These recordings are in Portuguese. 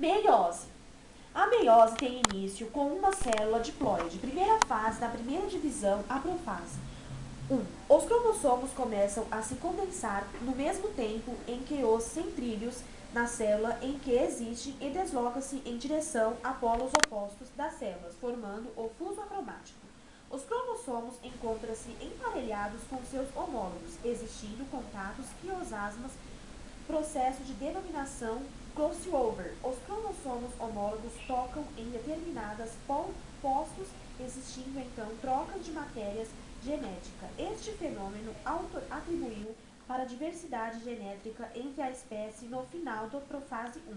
Meiose. A meiose tem início com uma célula diploide. Primeira fase da primeira divisão, a profase. 1. Os cromossomos começam a se condensar no mesmo tempo em que os centríolos na célula em que existe e desloca-se em direção a polos opostos das células, formando o fuso acromático. Os cromossomos encontram-se emparelhados com seus homólogos, existindo contatos quiosasmas, processo de denominação crossover. Os cromossomos homólogos tocam em determinados postos, existindo então trocas de matérias genética. Este fenômeno atribuiu para a diversidade genética entre a espécie no final da profase 1.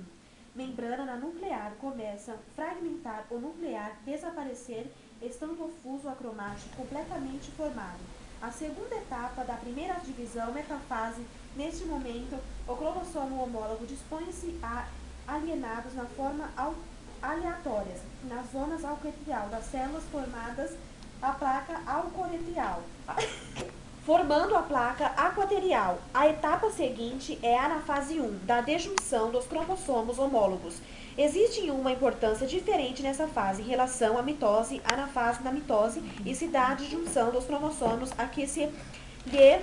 Membrana nuclear começa a fragmentar o nuclear, desaparecer, estando o fuso acromático completamente formado. A segunda etapa da primeira divisão, metafase, neste momento, o cromossomo homólogo dispõe-se a alienados na forma aleatórias, nas zonas alquetrial das células formadas a placa alcoretrial, formando a placa aquaterial. A etapa seguinte é a na fase 1, da desjunção dos cromossomos homólogos. Existe uma importância diferente nessa fase em relação à mitose, anafase da mitose, e se dá a disjunção dos cromossomos a que se lhe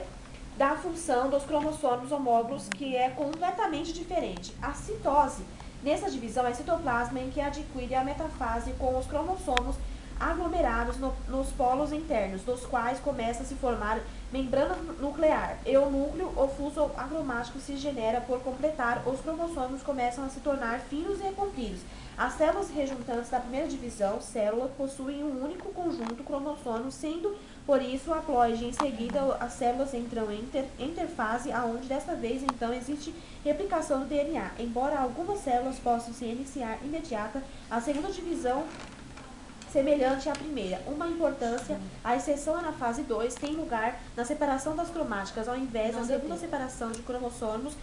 dá a função dos cromossomos homólogos, que é completamente diferente. A citose, nessa divisão, é citoplasma em que adquire a metafase com os cromossomos aglomerados nos polos internos, dos quais começa a se formar membrana nuclear. E o núcleo, o fuso acromático, se genera por completar, os cromossomos começam a se tornar finos e compridos. As células rejuntantes da primeira divisão, célula, possuem um único conjunto cromossomo, sendo, por isso, haploide. Em seguida, as células entram em interfase, aonde, desta vez, então, existe replicação do DNA. Embora algumas células possam se iniciar imediata, a segunda divisão semelhante à primeira. Uma importância, a exceção na fase 2, tem lugar na separação das cromáticas, ao invés da segunda separação de cromossomos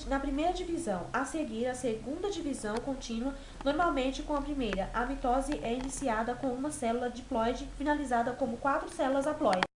na primeira divisão. A seguir, a segunda divisão contínua, normalmente com a primeira. A mitose é iniciada com uma célula diploide, finalizada como 4 células haploides.